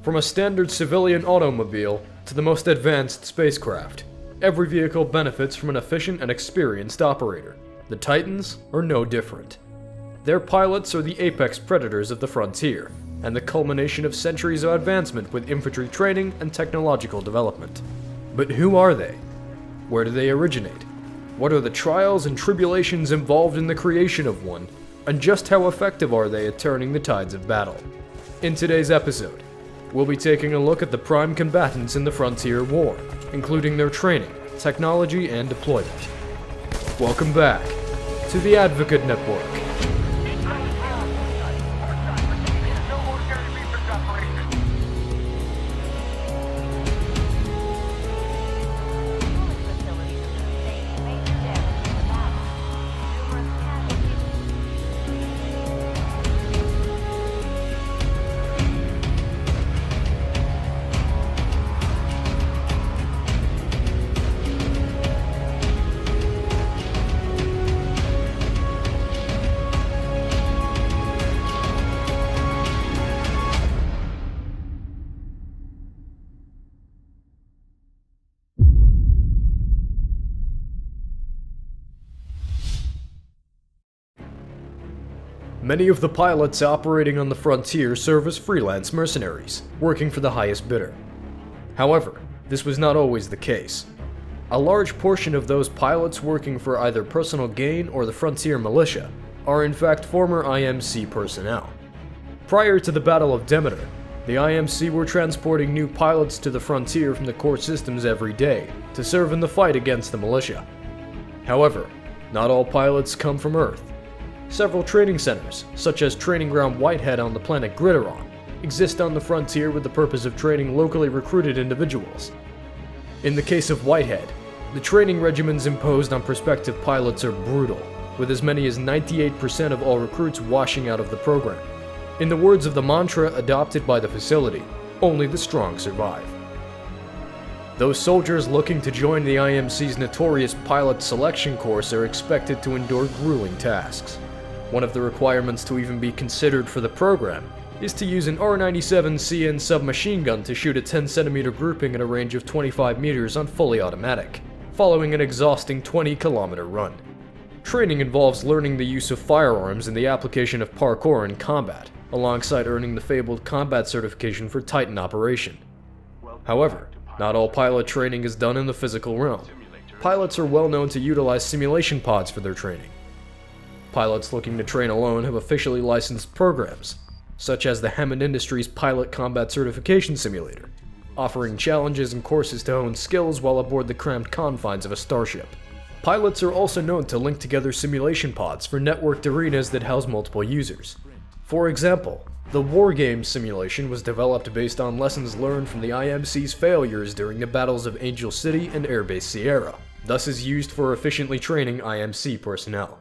From a standard civilian automobile to the most advanced spacecraft, every vehicle benefits from an efficient and experienced operator. The Titans are no different. Their pilots are the apex predators of the frontier, and the culmination of centuries of advancement with infantry training and technological development. But who are they? Where do they originate? What are the trials and tribulations involved in the creation of one? And just how effective are they at turning the tides of battle? In today's episode, we'll be taking a look at the prime combatants in the Frontier War, including their training, technology, and deployment. Welcome back to the Advocate Network. Many of the pilots operating on the frontier serve as freelance mercenaries, working for the highest bidder. However, this was not always the case. A large portion of those pilots working for either personal gain or the frontier militia are in fact former IMC personnel. Prior to the Battle of Demeter, the IMC were transporting new pilots to the frontier from the core systems every day to serve in the fight against the militia. However, not all pilots come from Earth. Several training centers, such as Training Ground Whitehead on the planet Grideron, exist on the frontier with the purpose of training locally recruited individuals. In the case of Whitehead, the training regimens imposed on prospective pilots are brutal, with as many as 98% of all recruits washing out of the program. In the words of the mantra adopted by the facility, only the strong survive. Those soldiers looking to join the IMC's notorious pilot selection course are expected to endure grueling tasks. One of the requirements to even be considered for the program is to use an R-97 CN submachine gun to shoot a 10cm grouping at a range of 25 meters on fully automatic, following an exhausting 20-kilometer run. Training involves learning the use of firearms and the application of parkour in combat, alongside earning the fabled combat certification for Titan operation. However, not all pilot training is done in the physical realm. Pilots are well known to utilize simulation pods for their training. Pilots looking to train alone have officially licensed programs, such as the Hammond Industries Pilot Combat Certification Simulator, offering challenges and courses to hone skills while aboard the cramped confines of a starship. Pilots are also known to link together simulation pods for networked arenas that house multiple users. For example, the War Games simulation was developed based on lessons learned from the IMC's failures during the battles of Angel City and Airbase Sierra, thus is used for efficiently training IMC personnel.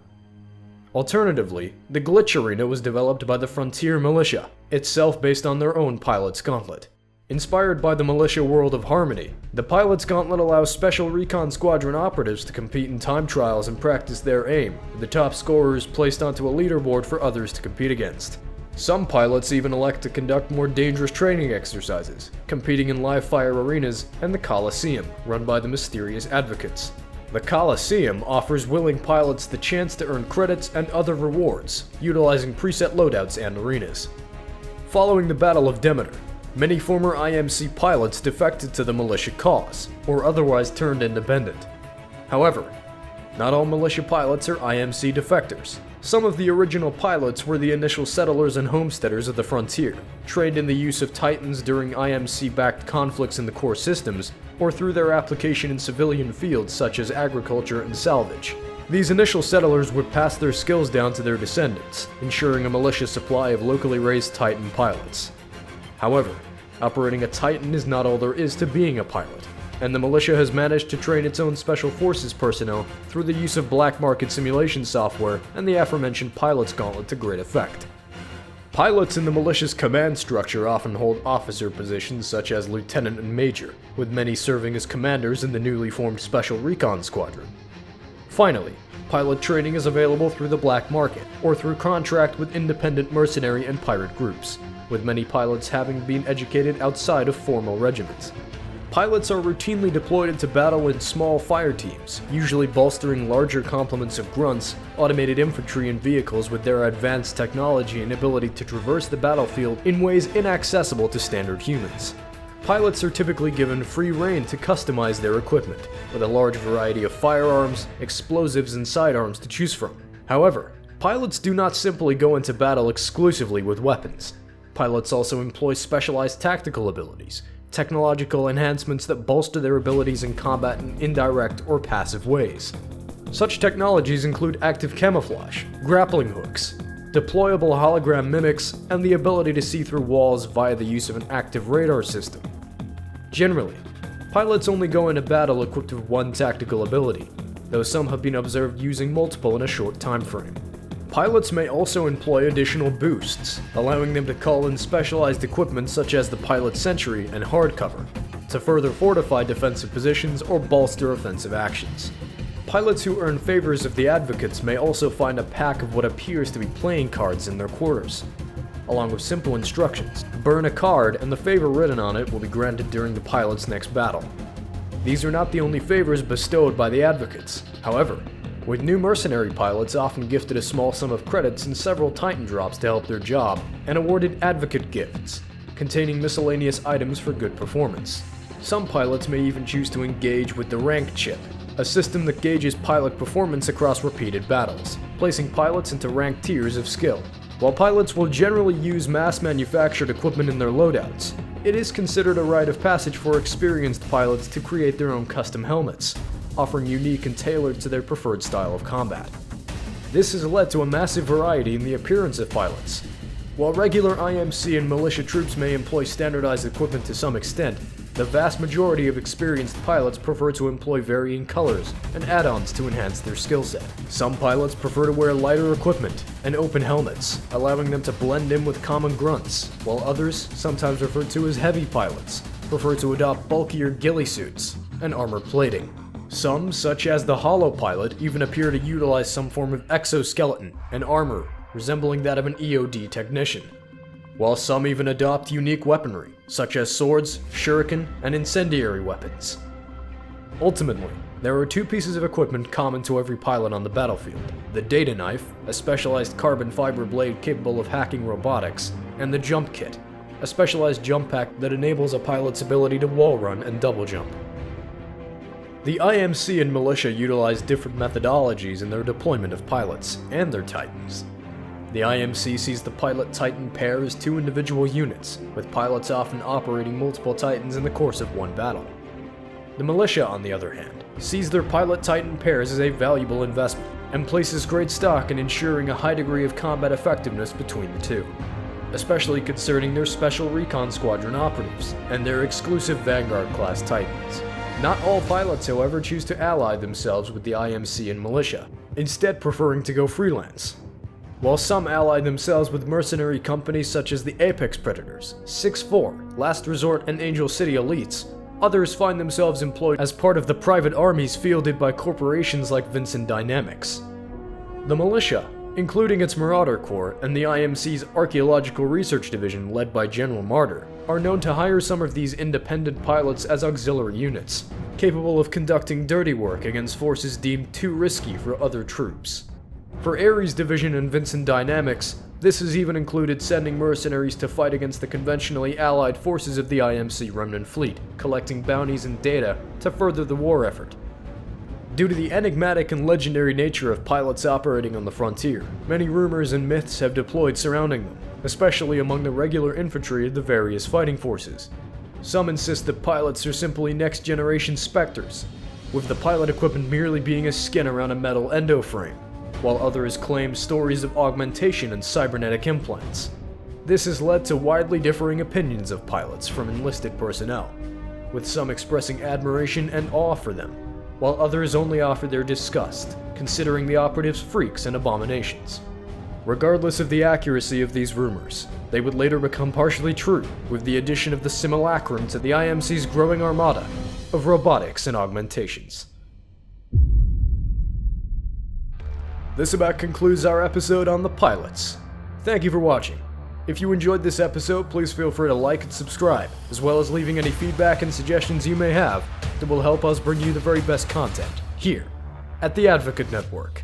Alternatively, the Glitch Arena was developed by the Frontier Militia, itself based on their own Pilot's Gauntlet. Inspired by the militia world of Harmony, the Pilot's Gauntlet allows Special Recon Squadron operatives to compete in time trials and practice their aim, with the top scorers placed onto a leaderboard for others to compete against. Some pilots even elect to conduct more dangerous training exercises, competing in live-fire arenas and the Coliseum, run by the mysterious Advocates. The Coliseum offers willing pilots the chance to earn credits and other rewards, utilizing preset loadouts and arenas. Following the Battle of Demeter, many former IMC pilots defected to the militia cause, or otherwise turned independent. However, not all militia pilots are IMC defectors. Some of the original pilots were the initial settlers and homesteaders of the frontier, trained in the use of Titans during IMC-backed conflicts in the core systems, or through their application in civilian fields such as agriculture and salvage. These initial settlers would pass their skills down to their descendants, ensuring a militia supply of locally raised Titan pilots. However, operating a Titan is not all there is to being a pilot, and the militia has managed to train its own special forces personnel through the use of black market simulation software and the aforementioned Pilot's Gauntlet to great effect. Pilots in the militia's command structure often hold officer positions such as lieutenant and major, with many serving as commanders in the newly formed Special Recon Squadron. Finally, pilot training is available through the black market, or through contract with independent mercenary and pirate groups. with many pilots having been educated outside of formal regiments. Pilots are routinely deployed into battle in small fire teams, usually bolstering larger complements of grunts, automated infantry, and vehicles with their advanced technology and ability to traverse the battlefield in ways inaccessible to standard humans. Pilots are typically given free rein to customize their equipment, with a large variety of firearms, explosives, and sidearms to choose from. However, pilots do not simply go into battle exclusively with weapons. Pilots also employ specialized tactical abilities, technological enhancements that bolster their abilities in combat in indirect or passive ways. Such technologies include active camouflage, grappling hooks, deployable hologram mimics, and the ability to see through walls via the use of an active radar system. Generally, pilots only go into battle equipped with one tactical ability, though some have been observed using multiple in a short time frame. Pilots may also employ additional boosts, allowing them to call in specialized equipment such as the Pilot Sentry and Hardcover, to further fortify defensive positions or bolster offensive actions. Pilots who earn favors of the Advocates may also find a pack of what appears to be playing cards in their quarters, along with simple instructions. Burn a card, and the favor written on it will be granted during the pilot's next battle. These are not the only favors bestowed by the Advocates. However, with new mercenary pilots often gifted a small sum of credits and several Titan drops to help their job, and awarded Advocate gifts, containing miscellaneous items for good performance. Some pilots may even choose to engage with the rank chip, a system that gauges pilot performance across repeated battles, placing pilots into ranked tiers of skill. While pilots will generally use mass-manufactured equipment in their loadouts, it is considered a rite of passage for experienced pilots to create their own custom helmets, offering unique and tailored to their preferred style of combat. This has led to a massive variety in the appearance of pilots. While regular IMC and militia troops may employ standardized equipment to some extent, the vast majority of experienced pilots prefer to employ varying colors and add-ons to enhance their skill set. Some pilots prefer to wear lighter equipment and open helmets, allowing them to blend in with common grunts, while others, sometimes referred to as heavy pilots, prefer to adopt bulkier ghillie suits and armor plating. Some, such as the Hollow Pilot, even appear to utilize some form of exoskeleton and armor resembling that of an EOD technician, while some even adopt unique weaponry, such as swords, shuriken, and incendiary weapons. Ultimately, there are two pieces of equipment common to every pilot on the battlefield: the Data Knife, a specialized carbon fiber blade capable of hacking robotics, and the Jump Kit, a specialized jump pack that enables a pilot's ability to wall run and double jump. The IMC and militia utilize different methodologies in their deployment of pilots and their Titans. The IMC sees the Pilot-Titan pair as two individual units, with pilots often operating multiple Titans in the course of one battle. The militia, on the other hand, sees their Pilot-Titan pairs as a valuable investment, and places great stock in ensuring a high degree of combat effectiveness between the two, especially concerning their Special Recon Squadron operatives and their exclusive Vanguard-class Titans. Not all pilots, however, choose to ally themselves with the IMC and militia, instead preferring to go freelance. While some ally themselves with mercenary companies such as the Apex Predators, 6-4, Last Resort, and Angel City Elites, others find themselves employed as part of the private armies fielded by corporations like Vincent Dynamics. The militia, including its Marauder Corps and the IMC's Archaeological Research Division led by General Martyr, are known to hire some of these independent pilots as auxiliary units, capable of conducting dirty work against forces deemed too risky for other troops. For Ares Division and Vincent Dynamics, this has even included sending mercenaries to fight against the conventionally allied forces of the IMC Remnant Fleet, collecting bounties and data to further the war effort. Due to the enigmatic and legendary nature of pilots operating on the frontier, many rumors and myths have deployed surrounding them, especially among the regular infantry of the various fighting forces. Some insist that pilots are simply next-generation specters, with the pilot equipment merely being a skin around a metal endo frame, while others claim stories of augmentation and cybernetic implants. This has led to widely differing opinions of pilots from enlisted personnel, with some expressing admiration and awe for them, while others only offer their disgust, considering the operatives freaks and abominations. Regardless of the accuracy of these rumors, they would later become partially true with the addition of the Simulacrum to the IMC's growing armada of robotics and augmentations. This about concludes our episode on the pilots. Thank you for watching. If you enjoyed this episode, please feel free to like and subscribe, as well as leaving any feedback and suggestions you may have that will help us bring you the very best content, here, at the Advocate Network.